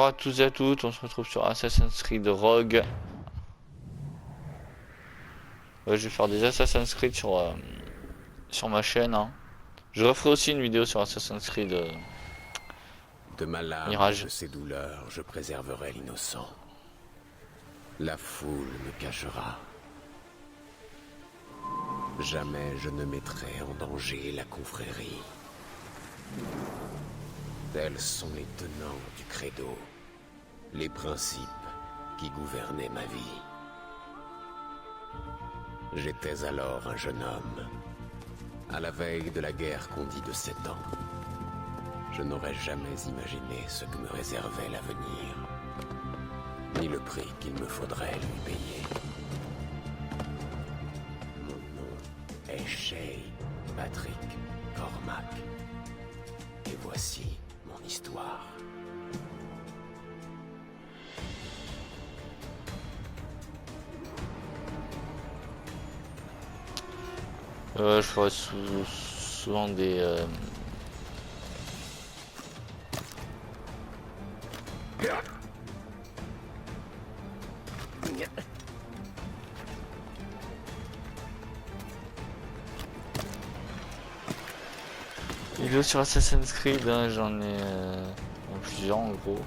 Bonjour à tous et à toutes, on se retrouve sur Assassin's Creed Rogue. Ouais, je vais faire des Assassin's Creed sur ma chaîne. Hein. Je referai aussi une vidéo sur Assassin's Creed De ma lame et Mirage. de ses douleurs, je préserverai l'innocent. La foule me cachera. Jamais je ne mettrai en danger la confrérie. Tels sont les tenants du credo, les principes qui gouvernaient ma vie. J'étais alors un jeune homme, à la veille de la guerre qu'on dit de 7 ans. Je n'aurais jamais imaginé ce que me réservait l'avenir, ni le prix qu'il me faudrait lui payer. Mon nom est Shay Patrick Cormac, et voici mon histoire. Je ferai souvent des... vidéos sur Assassin's Creed, hein, j'en ai plusieurs en gros.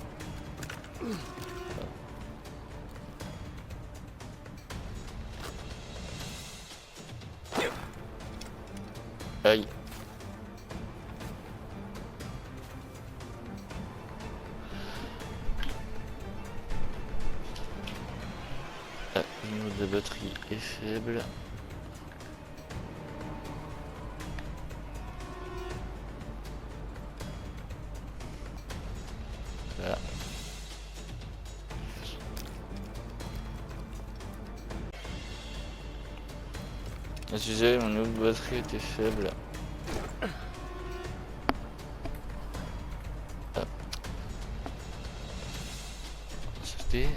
Aïe. Le niveau de batterie est faible. Voilà. Excusez, mon niveau de batterie était faible. C'était...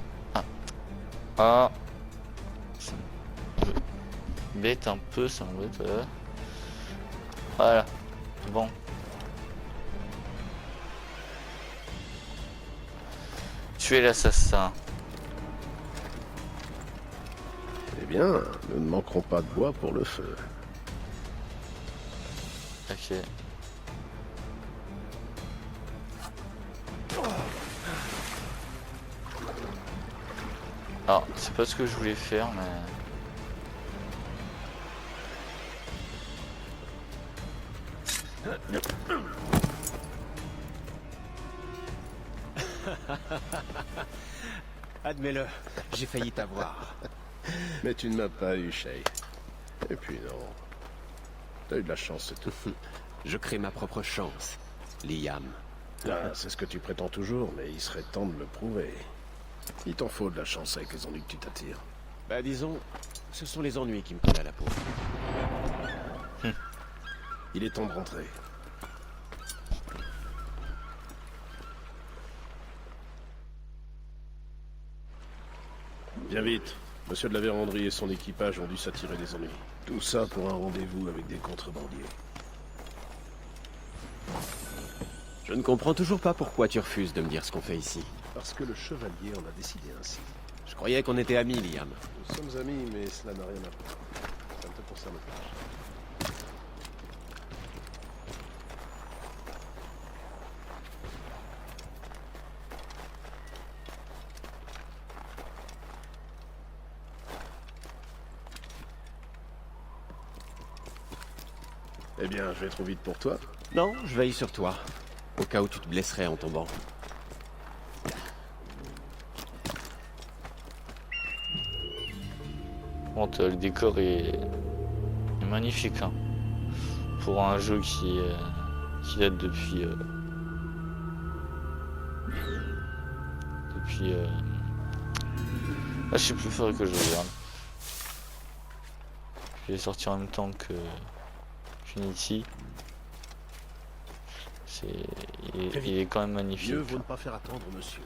Ah. Ça m'embête un peu, ça m'embête. Voilà. Bon. Tuer l'assassin. Eh bien, nous ne manquerons pas de bois pour le feu. Ok. Alors, c'est pas ce que je voulais faire, mais... Admets-le, j'ai failli t'avoir. Mais tu ne m'as pas eu, Shay. Et puis non. T'as eu de la chance, c'est tout. Je crée ma propre chance, Liam. Ah, c'est ce que tu prétends toujours, mais il serait temps de le prouver. Il t'en faut de la chance avec les ennuis que tu t'attires. Bah disons, ce sont les ennuis qui me collent à la peau. Il est temps de rentrer. Viens vite. Monsieur de la Vérandrie et son équipage ont dû s'attirer des ennuis. Tout ça pour un rendez-vous avec des contrebandiers. Je ne comprends toujours pas pourquoi tu refuses de me dire ce qu'on fait ici. Parce que le chevalier en a décidé ainsi. Je croyais qu'on était amis, Liam. Nous sommes amis, mais cela n'a rien à voir. Ça ne te concerne pas. Eh bien, je vais trop vite pour toi. Non, je veille sur toi, au cas où tu te blesserais en tombant. Bon, le décor est magnifique, hein. Pour un jeu qui date depuis... Ah, je sais plus, faudrait que je regarde. Il est sorti en même temps que Unity. Il est quand même magnifique. Mieux vaut ne pas faire attendre, monsieur.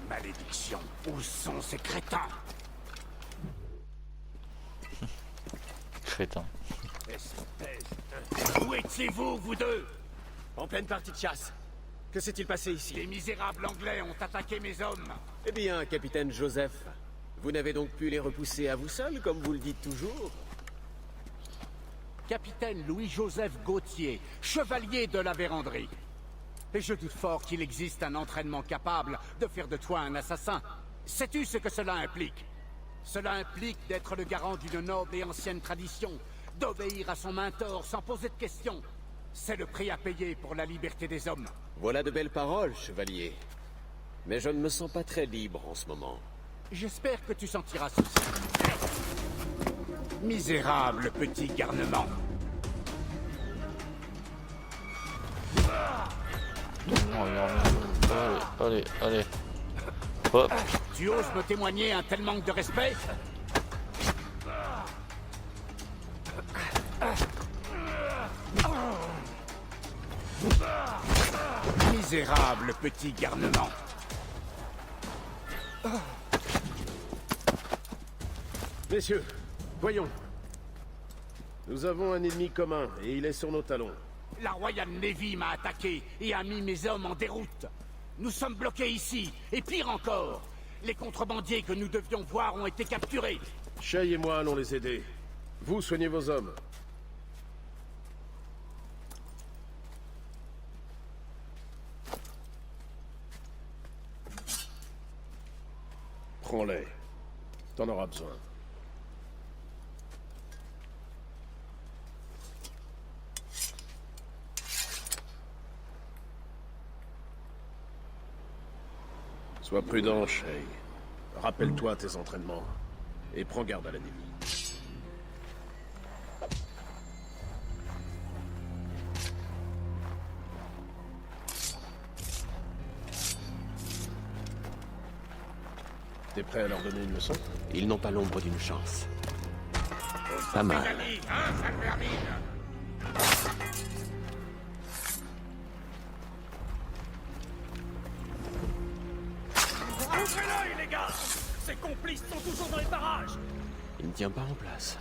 Malédiction. munitions. Où sont ces crétins? Crétin. Où étiez-vous, vous deux? En pleine partie de chasse. Que s'est-il passé ici? Les misérables anglais ont attaqué mes hommes. Eh bien, capitaine Joseph, vous n'avez donc pu les repousser à vous seul, comme vous le dites toujours? Capitaine Louis-Joseph Gauthier, chevalier de la Vérandrie. Et je doute fort qu'il existe un entraînement capable de faire de toi un assassin. Sais-tu ce que cela implique? Cela implique d'être le garant d'une noble et ancienne tradition, d'obéir à son mentor sans poser de questions. C'est le prix à payer pour la liberté des hommes. Voilà de belles paroles, chevalier. Mais je ne me sens pas très libre en ce moment. J'espère que tu sentiras ceci. Misérable petit garnement. Oh, allez, allez. Hop. Tu oses me témoigner un tel manque de respect? Misérable petit garnement. Messieurs, voyons. Nous avons un ennemi commun, et il est sur nos talons. La Royal Navy m'a attaqué et a mis mes hommes en déroute. Nous sommes bloqués ici, et pire encore, les contrebandiers que nous devions voir ont été capturés. Shay et moi allons les aider. Vous soignez vos hommes. Prends-les. T'en auras besoin. Sois prudent, Shay. Rappelle-toi tes entraînements. Et prends garde à l'ennemi. T'es prêt à leur donner une leçon? Ils n'ont pas l'ombre d'une chance. Pas mal. Ouvrez l'œil, les gars! Ces complices sont toujours dans les parages! Il ne tient pas en place.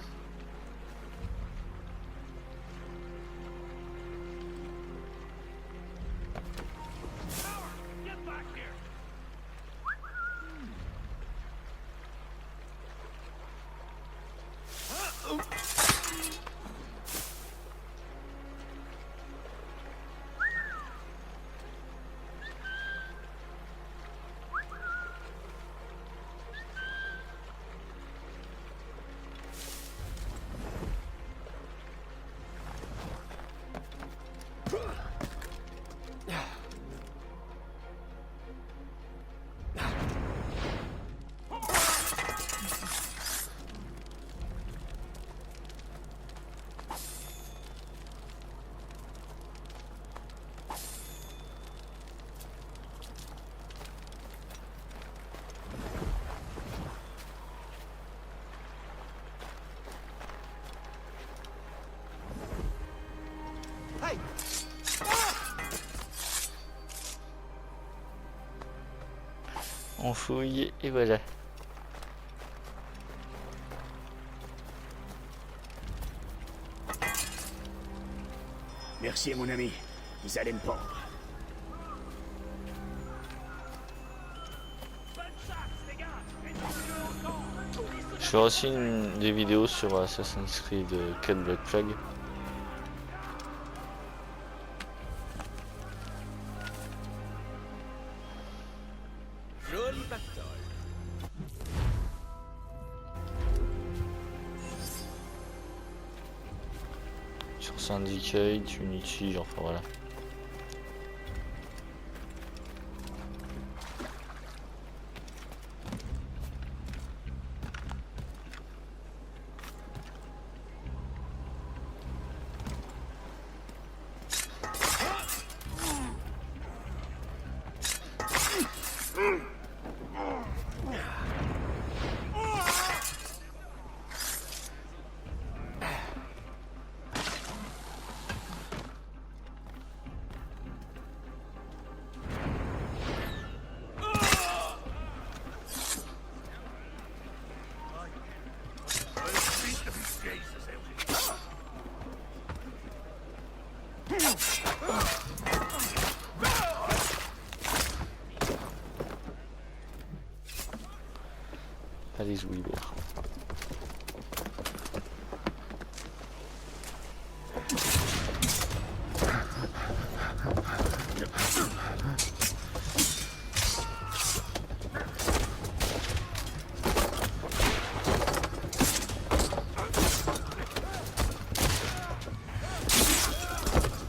On fouille et voilà. Merci, mon ami. Vous allez me pendre. Je ferai aussi des vidéos sur Assassin's Creed 4 Black Flag. Joli pactole. Sur Syndicate, Unity, enfin voilà. Allez, je vous libère.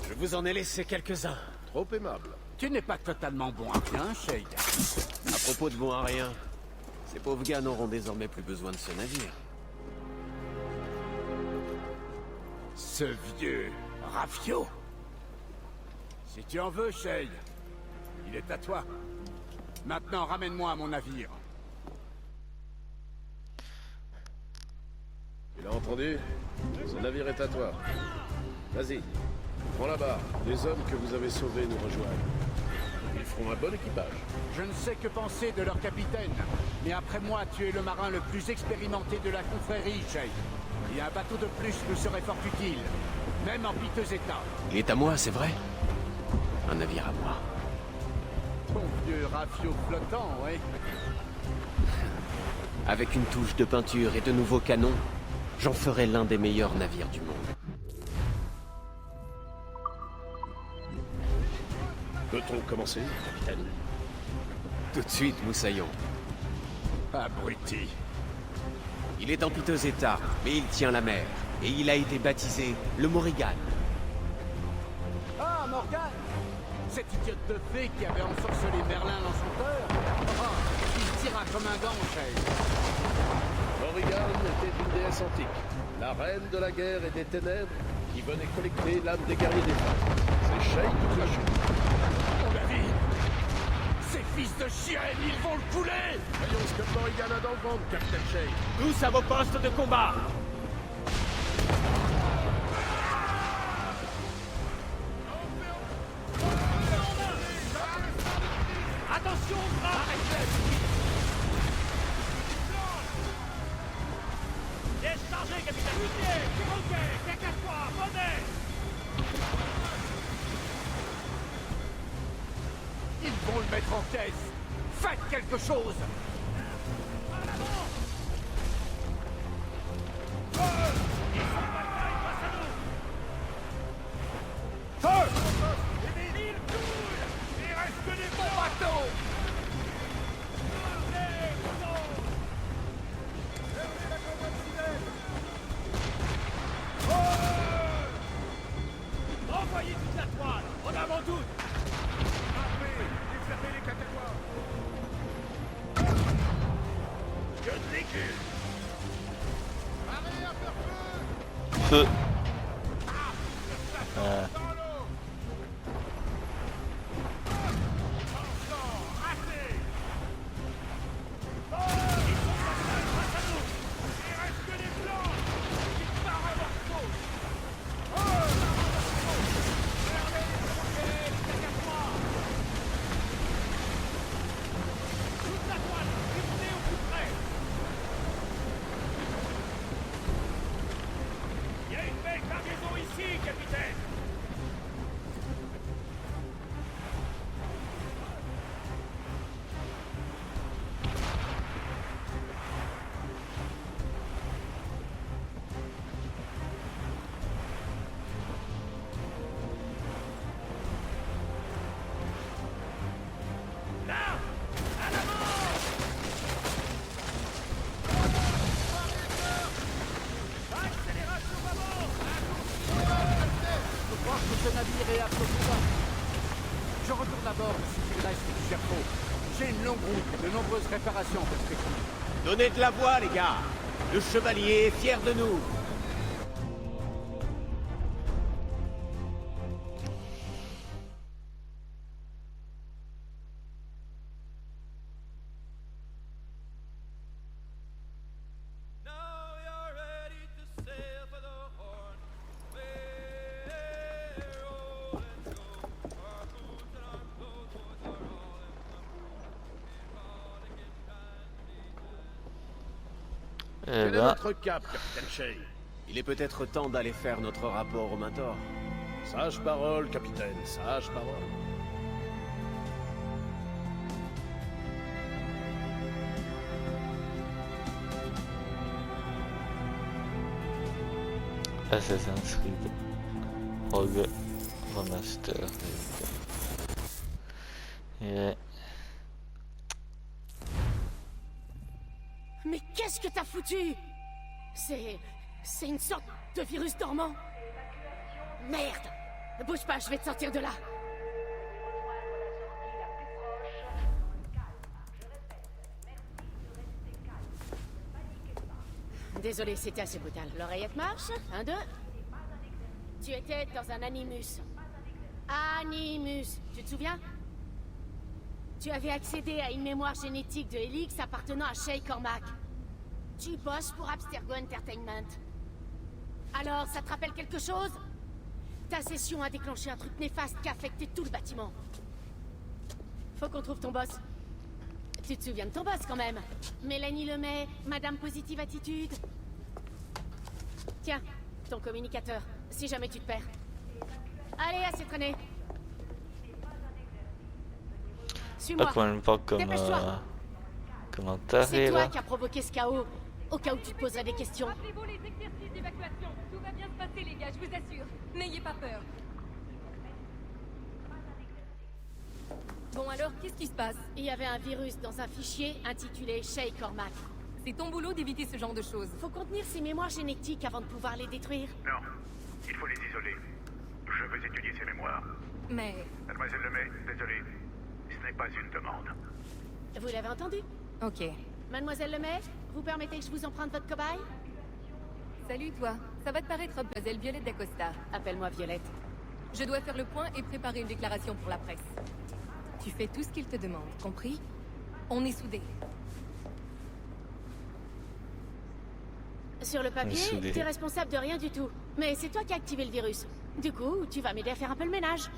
Je vous en ai laissé quelques-uns. Trop aimable. Tu n'es pas totalement bon à rien, Shade. À propos de bon à rien, ces pauvres gars n'auront désormais plus besoin de ce navire. Ce vieux Rafio. Si tu en veux, Shade, il est à toi. Maintenant, ramène-moi à mon navire. Tu l'as entendu? Ce navire est à toi. Vas-y, prends la barre. Les hommes que vous avez sauvés nous rejoignent. Ils feront un bon équipage. Je ne sais que penser de leur capitaine, mais après moi, tu es le marin le plus expérimenté de la confrérie, Shade. Et un bateau de plus nous serait fort utile, même en piteux état. Il est à moi, c'est vrai? Un navire à moi. Ton vieux Rafio flottant, oui. Avec une touche de peinture et de nouveaux canons, j'en ferai l'un des meilleurs navires du monde. Peut-on commencer, capitaine? Tout de suite, Moussaillon. Abruti. Il est en piteux état, mais il tient la mer. Et il a été baptisé le Morrigan. Ah, Morgane! Cette idiote de fée qui avait ensorcelé Merlin l'Enchanteur. Ah, il tira comme un gant, Shade. Morrigan était une déesse antique, la reine de la guerre et des ténèbres, qui venait collecter l'âme des guerriers des femmes. C'est Shade qui l'a chuté. On l'a dit! Ces fils de chienne, ils vont le couler! Voyons ce que Morrigan a dans le ventre, Capitaine Shade. Tous à vos postes de combat! Attention, arrête-le! Déchargez, capitaine! Ok, casse-toi, bonnet! Ils vont le mettre en caisse! Faites quelque chose! Il reste que des Mon bateau! Envoyez toute la toile! En avant toute! Fermez les catalogues! Que de l'écu! Feu. Il y a une belle cargaison ici, capitaine! Là! À l'avant! Accélération avant! Je crois que ce navire est à Florida. Je retourne à bord de ce qu'il reste du Sherpo. J'ai une longue route et de nombreuses réparations en perspective. Donnez de la voix, les gars! Le chevalier est fier de nous! Eh Quel est ben, votre cap, Capitaine Shade? Il est peut-être temps d'aller faire notre rapport au Mentor. Sage parole, capitaine, sage parole. Assassin's Creed Rogue Remaster. Et Mais qu'est-ce que t'as foutu? C'est une sorte de virus dormant. Merde! Bouge pas, je vais te sortir de là. Désolé, c'était assez brutal. L'oreillette marche? 1, 2. Tu étais dans un Animus. Animus, tu te souviens? Tu avais accédé à une mémoire génétique de Helix appartenant à Shay Cormac. Tu bosses pour Abstergo Entertainment. Alors, ça te rappelle quelque chose? Ta session a déclenché un truc néfaste qui a affecté tout le bâtiment. Faut qu'on trouve ton boss. Tu te souviens de ton boss quand même? Mélanie Lemay, Madame Positive Attitude. Tiens, ton communicateur, si jamais tu te perds. Allez, assez traîné. Suis-moi. quand même pas comme Dépêche-toi. comme un taré C'est toi là. qui as provoqué ce chaos. Au cas où tu te poserais des questions. Rappelez-vous les exercices d'évacuation. Tout va bien se passer, les gars, je vous assure. N'ayez pas peur. Bon alors, qu'est-ce qui se passe? Il y avait un virus dans un fichier intitulé Shay Cormac. C'est ton boulot d'éviter ce genre de choses. Faut contenir ces mémoires génétiques avant de pouvoir les détruire. Non, il faut les isoler. Je veux étudier ces mémoires. Mais... Mademoiselle Lemay, désolé, ce n'est pas une demande. Vous l'avez entendu? Ok. Mademoiselle Lemay, vous permettez que je vous emprunte votre cobaye? Salut toi. Ça va te paraître, Mademoiselle Violette d'Acosta. Appelle-moi Violette. Je dois faire le point et préparer une déclaration pour la presse. Tu fais tout ce qu'il te demande, compris? On est soudés. Sur le papier, Soudé. t'es responsable de rien du tout. Mais c'est toi qui as activé le virus. Du coup, tu vas m'aider à faire un peu le ménage.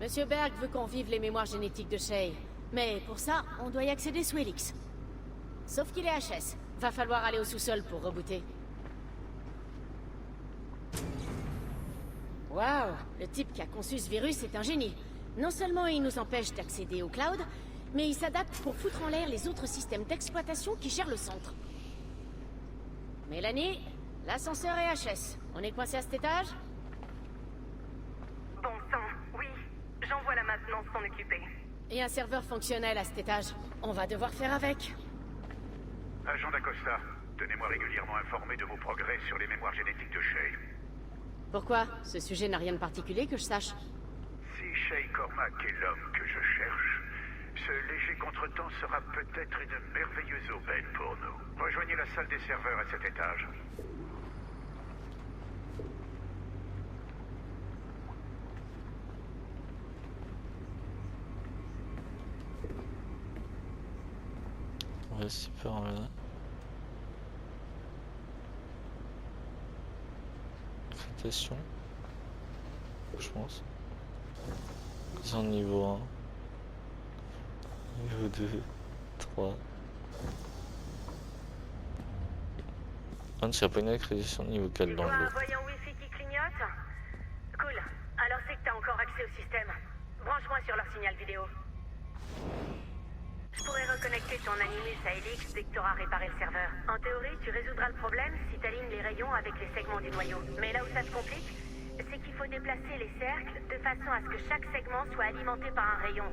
Monsieur Berg veut qu'on vive les mémoires génétiques de Shay. Mais pour ça, on doit y accéder sous Helix. Sauf qu'il est HS. Va falloir aller au sous-sol pour rebooter. Waouh! Le type qui a conçu ce virus est un génie. Non seulement il nous empêche d'accéder au cloud, mais il s'adapte pour foutre en l'air les autres systèmes d'exploitation qui gèrent le centre. Mélanie, l'ascenseur est HS. On est coincé à cet étage? Bon sang, oui. J'envoie la maintenance s'en occuper. Et un serveur fonctionnel à cet étage. On va devoir faire avec. Agent d'Acosta, tenez-moi régulièrement informé de vos progrès sur les mémoires génétiques de Shay. Pourquoi? Ce sujet n'a rien de particulier que je sache. Si Shay Cormac est l'homme que je cherche, ce léger contretemps sera peut-être une merveilleuse aubaine pour nous. Rejoignez la salle des serveurs à cet étage. Ouais, super là. Accréditation. Je pense. Ils sont niveau 1. Niveau 2. 3. Ah, ne serait pas une accréditation niveau 4 Tu dans vois le un lot. voyant Wi-Fi qui clignote? Cool. Alors c'est que t'as encore accès au système. Branche-moi sur leur signal vidéo. Je pourrais reconnecter ton Animus à Helix dès que t'auras réparé le serveur. En théorie, tu résoudras le problème si t'alignes les rayons avec les segments du noyau. Mais là où ça se complique, c'est qu'il faut déplacer les cercles de façon à ce que chaque segment soit alimenté par un rayon.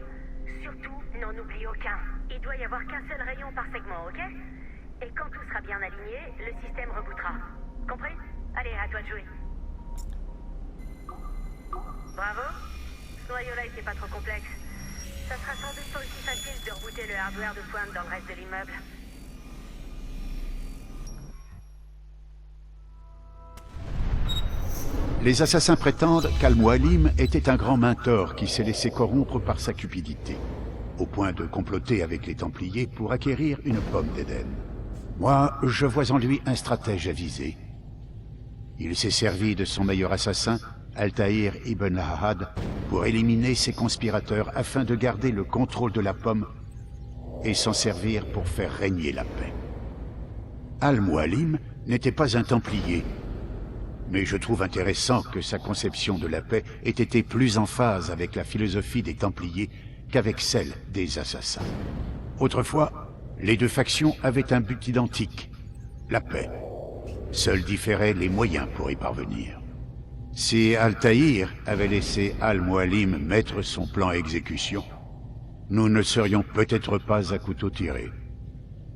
Surtout, n'en oublie aucun. Il doit y avoir qu'un seul rayon par segment, ok? Et quand tout sera bien aligné, le système rebootera. Compris? Allez, à toi de jouer. Bravo. Ce noyau-là était pas trop complexe. Ça sera sans doute pas aussi facile de rebooter le hardware de pointe dans le reste de l'immeuble. Les assassins prétendent qu'Al-Mualim était un grand mentor qui s'est laissé corrompre par sa cupidité, au point de comploter avec les Templiers pour acquérir une pomme d'Éden. Moi, je vois en lui un stratège avisé. Il s'est servi de son meilleur assassin, Altaïr ibn Lahad, pour éliminer ses conspirateurs afin de garder le contrôle de la pomme et s'en servir pour faire régner la paix. Al-Mualim n'était pas un Templier, mais je trouve intéressant que sa conception de la paix ait été plus en phase avec la philosophie des Templiers qu'avec celle des assassins. Autrefois, les deux factions avaient un but identique, la paix. Seuls différaient les moyens pour y parvenir. Si Altaïr avait laissé Al-Mualim mettre son plan à exécution, nous ne serions peut-être pas à couteau tiré.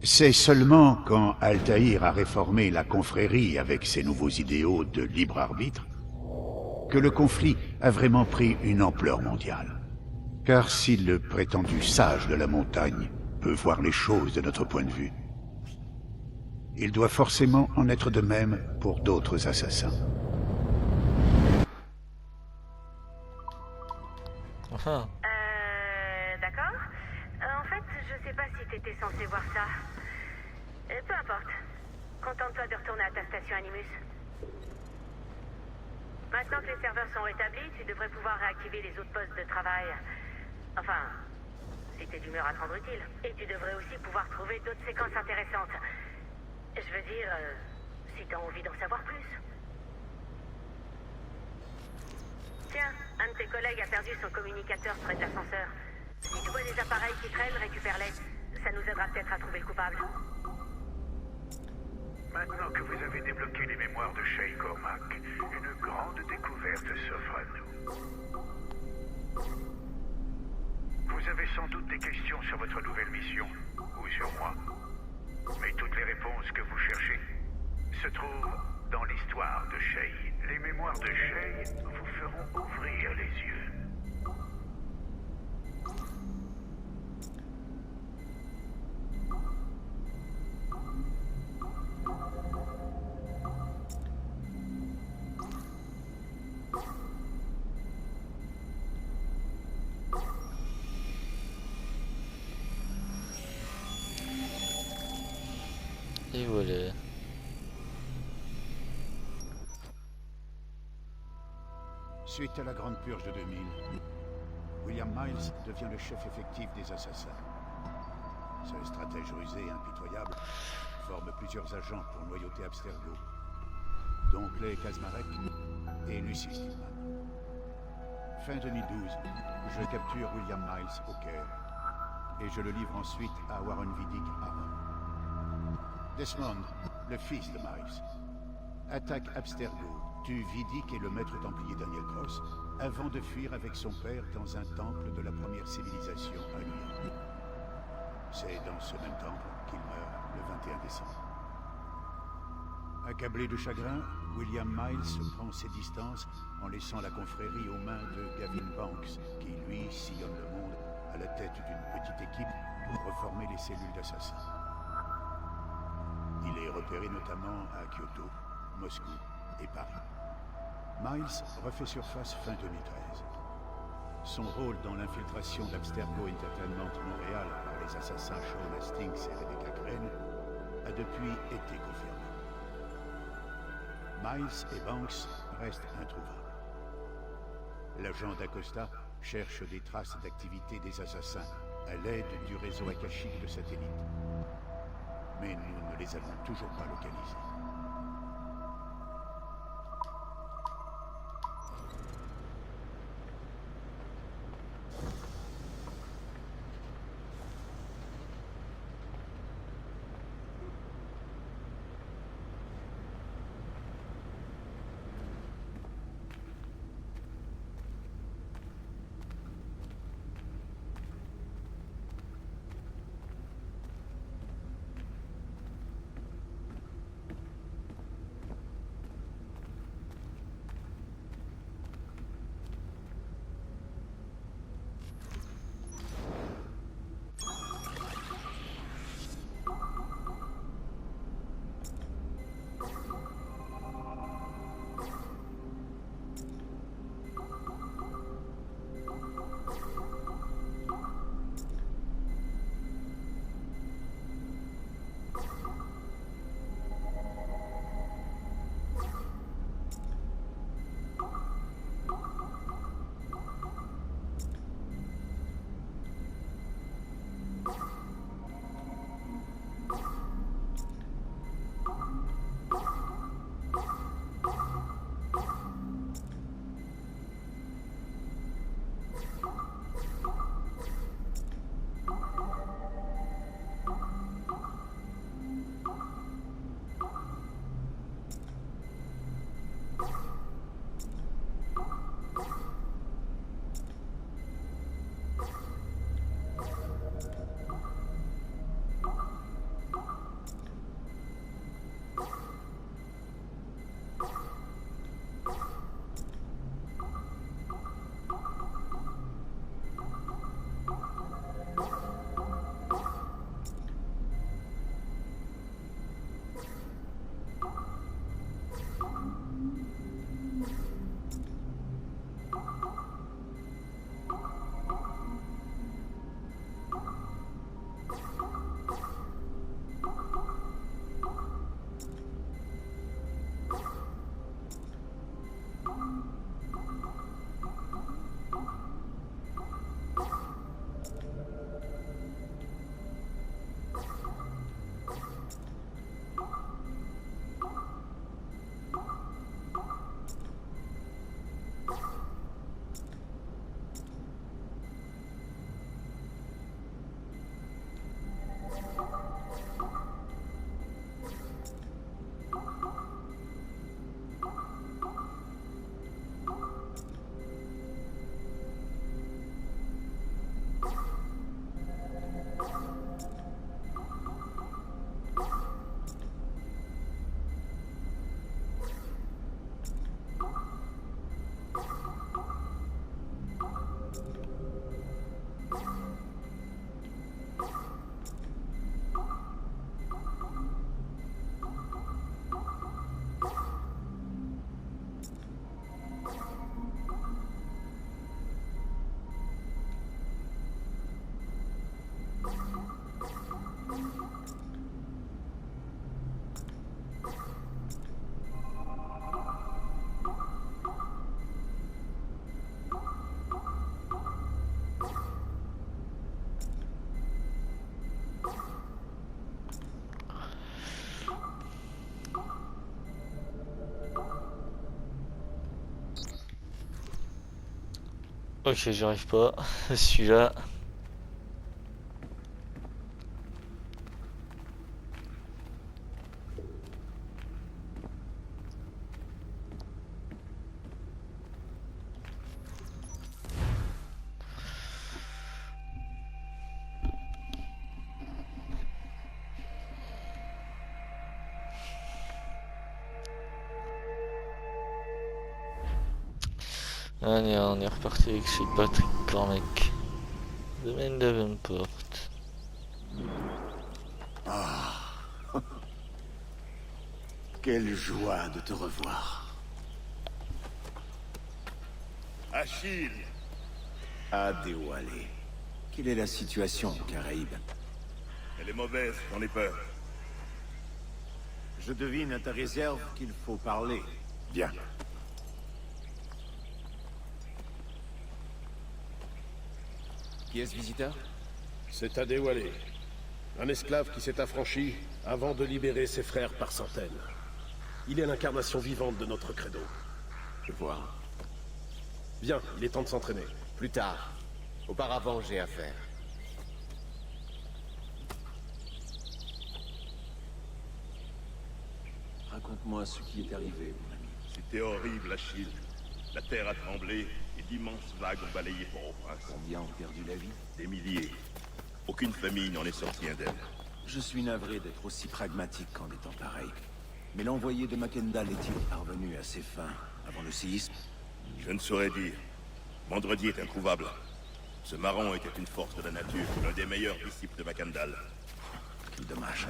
C'est seulement quand Altaïr a réformé la confrérie avec ses nouveaux idéaux de libre arbitre que le conflit a vraiment pris une ampleur mondiale. Car si le prétendu sage de la montagne peut voir les choses de notre point de vue, il doit forcément en être de même pour d'autres assassins. Ah, D'accord. En fait, je sais pas si t'étais censé voir ça. Peu importe. Contente-toi de retourner à ta station Animus. Maintenant que les serveurs sont rétablis, tu devrais pouvoir réactiver les autres postes de travail. Enfin, si t'es d'humeur à te rendre utile. Et tu devrais aussi pouvoir trouver d'autres séquences intéressantes. Je veux dire, si t'as envie d'en savoir plus. Tiens, un de tes collègues a perdu son communicateur près de l'ascenseur. Si tu vois des appareils qui traînent, récupère-les. Ça nous aidera peut-être à trouver le coupable. Maintenant que vous avez débloqué les mémoires de Shay Cormac, une grande découverte s'offre à nous. Vous avez sans doute des questions sur votre nouvelle mission, ou sur moi. Mais toutes les réponses que vous cherchez se trouvent dans l'histoire de Shay. Les mémoires de Shay vous feront ouvrir les yeux. et voilà. Suite à la Grande Purge de 2000, William Miles devient le chef effectif des assassins. Ce stratège rusé et impitoyable forme plusieurs agents pour noyauter Abstergo, dont Clay Kazmarek et Lucy Stillman. Fin 2012, je capture William Miles au Caire et je le livre ensuite à Warren Vidic à Rome. Desmond, le fils de Miles, attaque Abstergo, tue Vidic et le maître templier Daniel Cross avant de fuir avec son père dans un temple de la première civilisation à New York. C'est dans ce même temple qu'il meurt le 21 décembre. Accablé de chagrin, William Miles prend ses distances en laissant la confrérie aux mains de Gavin Banks, qui lui sillonne le monde à la tête d'une petite équipe pour reformer les cellules d'assassins. Il est repéré notamment à Kyoto, Moscou et Paris. Miles refait surface fin 2013. Son rôle dans l'infiltration d'Abstergo Entertainment Montréal par les assassins Sean Hastings et Rebecca Crane a depuis été confirmé. Miles et Banks restent introuvables. L'agent d'Acosta cherche des traces d'activité des assassins à l'aide du réseau akashique de satellites. Mais nous ne les avons toujours pas localisés. Ok, j'y arrive pas. Celui-là. Allez, on est reparti avec chez Patrick Cormac. Domaine Davenport. Quelle joie de te revoir. Achille! Adéwalé. Quelle est la situation aux Caraïbes? Elle est mauvaise, j'en ai peur. Je devine à ta réserve qu'il faut parler. Viens. Qui est ce visiteur? C'est Adéwalé. Un esclave qui s'est affranchi avant de libérer ses frères par centaines. Il est l'incarnation vivante de notre credo. Je vois. Bien, il est temps de s'entraîner. Plus tard. Auparavant, j'ai affaire. Raconte-moi ce qui est arrivé, mon ami. C'était horrible, Achille. La terre a tremblé et d'immenses vagues ont balayé Port-au-Prince. Combien ont perdu la vie? Des milliers. Aucune famille n'en est sortie indemne. Je suis navré d'être aussi pragmatique en étant pareil. Mais l'envoyé de Macendal est-il parvenu à ses fins avant le séisme? Je ne saurais dire. Vendredi est introuvable. Ce marron était une force de la nature, l'un des meilleurs disciples de Macandal. Quel dommage.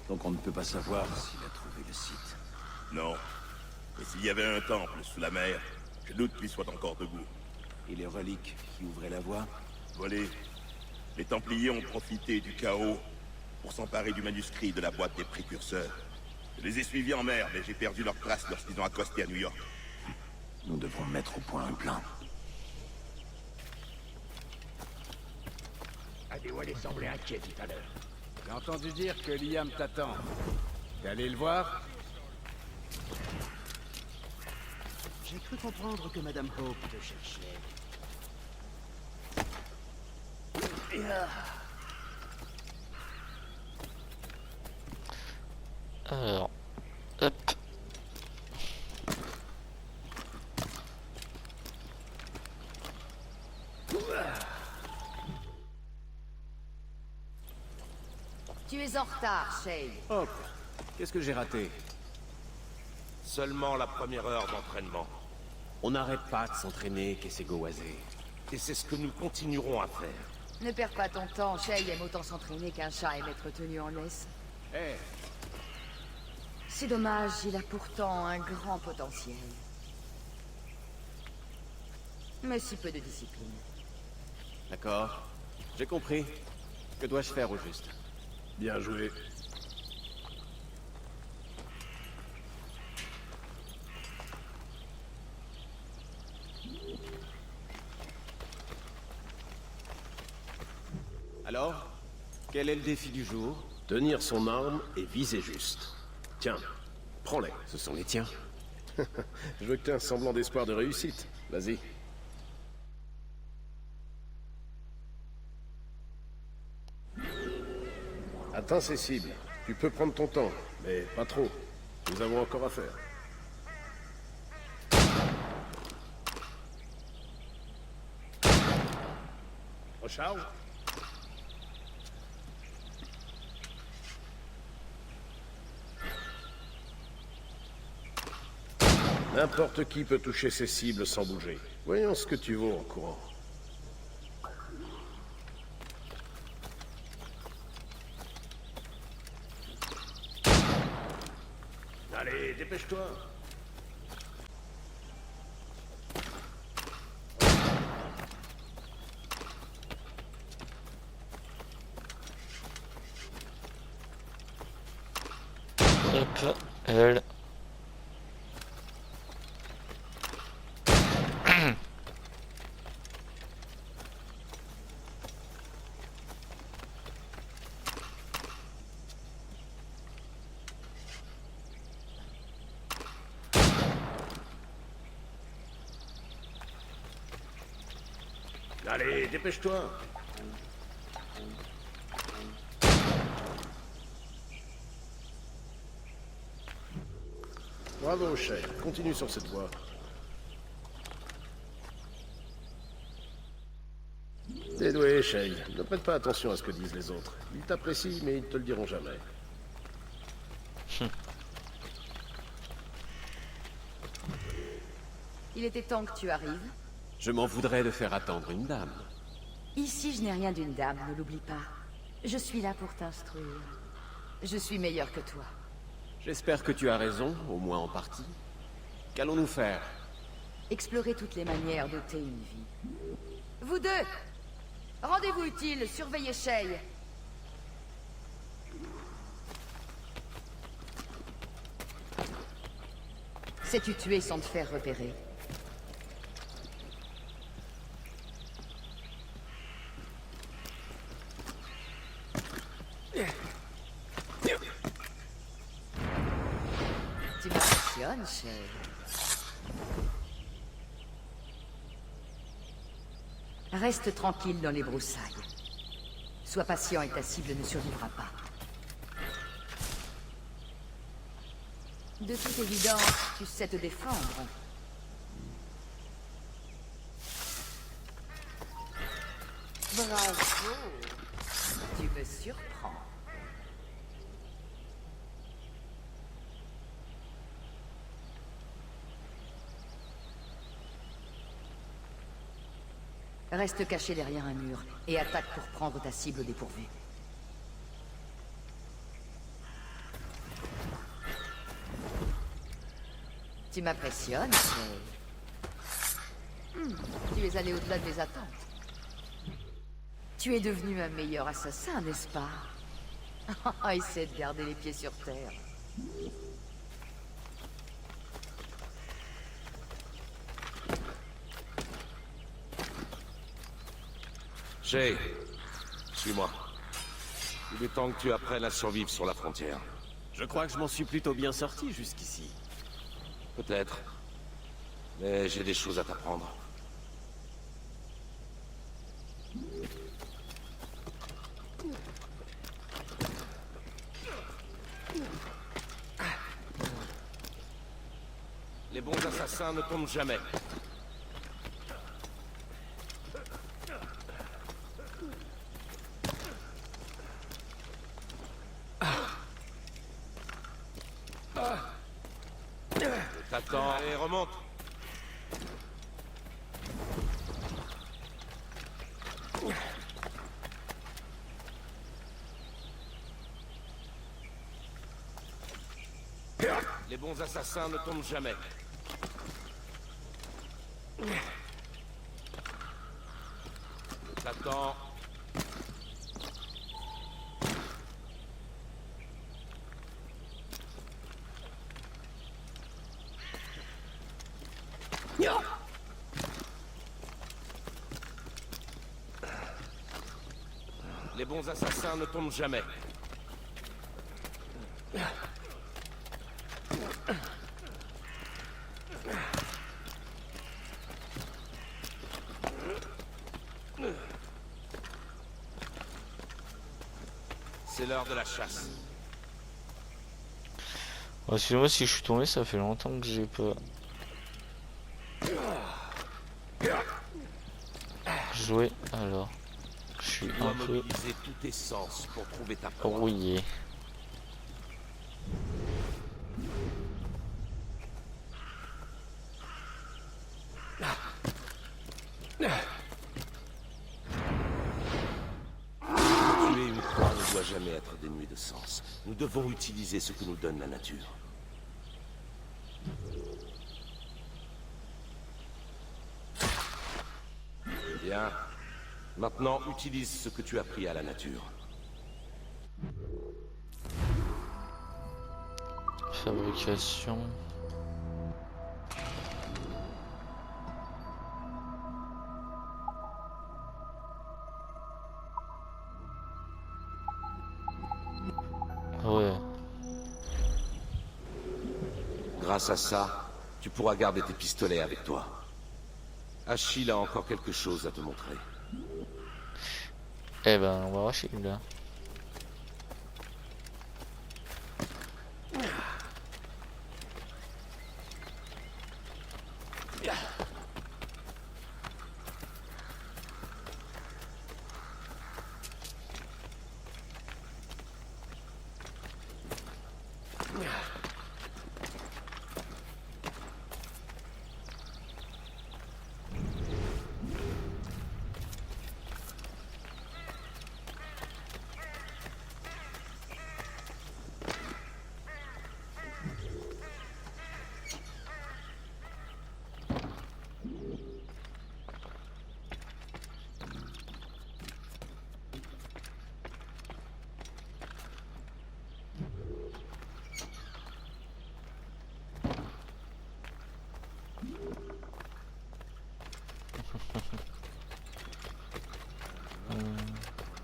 Donc on ne peut pas savoir s'il a trouvé le site. Non. Et s'il y avait un temple sous la mer, je doute qu'il soit encore debout. Et les reliques qui ouvraient la voie? Volés. Les Templiers ont profité du chaos pour s'emparer du manuscrit de la boîte des précurseurs. Je les ai suivis en mer, mais j'ai perdu leur trace lorsqu'ils ont accosté à New York. Nous devons mettre au point un plan. Adéwalé semblait inquiet tout à l'heure. J'ai entendu dire que Liam t'attend. T'es allé le voir? J'ai cru comprendre que Madame Hope te cherchait. Alors, hop. Tu es en retard, Shay. Hop. Qu'est-ce que j'ai raté? Seulement la première heure d'entraînement. On n'arrête pas de s'entraîner, Kessegoazé. Et c'est ce que nous continuerons à faire. Ne perds pas ton temps, Shay aime autant s'entraîner qu'un chat aime être tenu en laisse. Eh, C'est dommage, il a pourtant un grand potentiel. Mais si peu de discipline. d'accord. J'ai compris. Que dois-je faire au juste? Bien joué. Alors, quel est le défi du jour? Tenir son arme et viser juste. Tiens, prends-les. Ce sont les tiens. Je veux que tu aies un semblant d'espoir de réussite. Vas-y. Atteins ces cibles. Tu peux prendre ton temps, mais pas trop. Nous avons encore à faire. Recharge. N'importe qui peut toucher ses cibles sans bouger. Voyons ce que tu vaux en courant. Allez, dépêche-toi. Hop, elle. Allez, dépêche-toi. Bravo, Shay. Continue sur cette voie. T'es doué, Shay. Ne prête pas attention à ce que disent les autres. Ils t'apprécient, mais ils te le diront jamais. Il était temps que tu arrives. Je m'en voudrais de faire attendre une dame. Ici, je n'ai rien d'une dame, ne l'oublie pas. Je suis là pour t'instruire. Je suis meilleur que toi. J'espère que tu as raison, au moins en partie. Qu'allons-nous faire? Explorer toutes les manières d'ôter une vie. Vous deux! Rendez-vous utile, surveillez Shay. Sais-tu tuer sans te faire repérer? Tu m'impressionnes, Shay. Reste tranquille dans les broussailles. Sois patient et ta cible ne survivra pas. De toute évidence, tu sais te défendre. Bravo! Tu me surprends. Reste caché derrière un mur et attaque pour prendre ta cible au dépourvu. Tu m'impressionnes, mais... tu es allé au-delà de mes attentes. Tu es devenu un meilleur assassin, n'est-ce pas? Essaie de garder les pieds sur terre. Shay, suis-moi. Il est temps que tu apprennes à survivre sur la frontière. Je crois que je m'en suis plutôt bien sorti jusqu'ici. Peut-être. Mais j'ai des choses à t'apprendre. Les bons assassins ne tombent jamais. T'attends. Allez, remonte. Les bons assassins ne tombent jamais. T'attends. Les bons assassins ne tombent jamais. C'est l'heure de la chasse. Excusez-moi si je suis tombé, ça fait longtemps que j'ai pas joué, alors je suis Tu dois un peu mobiliser tous tes sens pour trouver ta proie. rouillé. Tuer une proie ne doit jamais être dénué de sens. Nous devons utiliser ce que nous donne la nature. Bien. Maintenant, utilise ce que tu as pris à la nature. Fabrication. Ouais. Grâce à ça, tu pourras garder tes pistolets avec toi. Achille a encore quelque chose à te montrer. Eh ben, on va voir Shield là.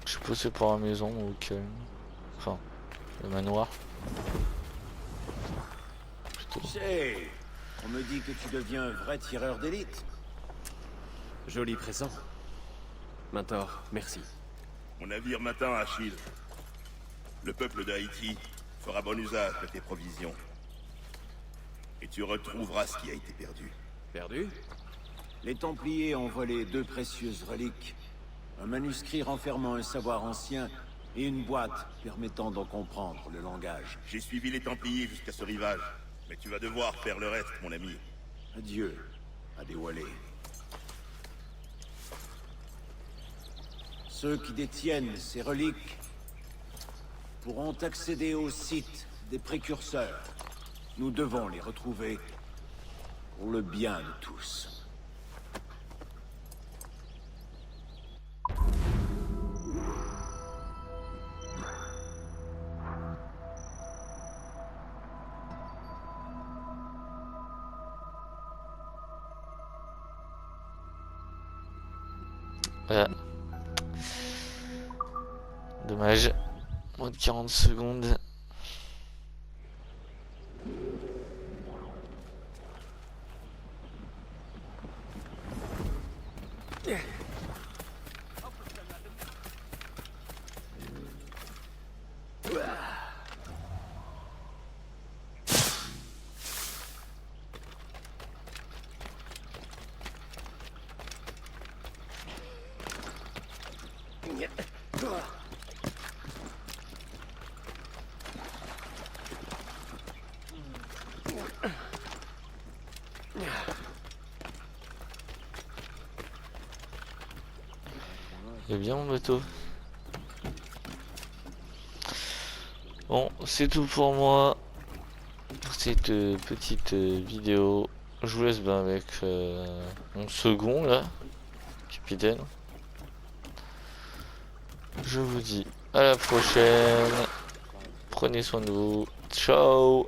Je suppose c'est pour la maison ou que... Enfin, le manoir. Plutôt. Shay, on me dit que tu deviens un vrai tireur d'élite. Joli présent. Mentor, merci. Mon navire m'attend à Achille. Le peuple d'Haïti fera bon usage de tes provisions. Et tu retrouveras ce qui a été perdu. Perdu? Les Templiers ont volé 2 précieuses reliques. Un manuscrit renfermant un savoir ancien et une boîte permettant d'en comprendre le langage. J'ai suivi les Templiers jusqu'à ce rivage. Mais tu vas devoir faire le reste, mon ami. Adieu, Adéwalé. Ceux qui détiennent ces reliques pourront accéder au site des précurseurs. Nous devons les retrouver pour le bien de tous. Voilà. Dommage. Moins de 40 secondes. Il est bien mon bateau. Bon, c'est tout pour moi pour cette petite vidéo. Je vous laisse bien avec mon second là, capitaine. Je vous dis à la prochaine. Prenez soin de vous. Ciao.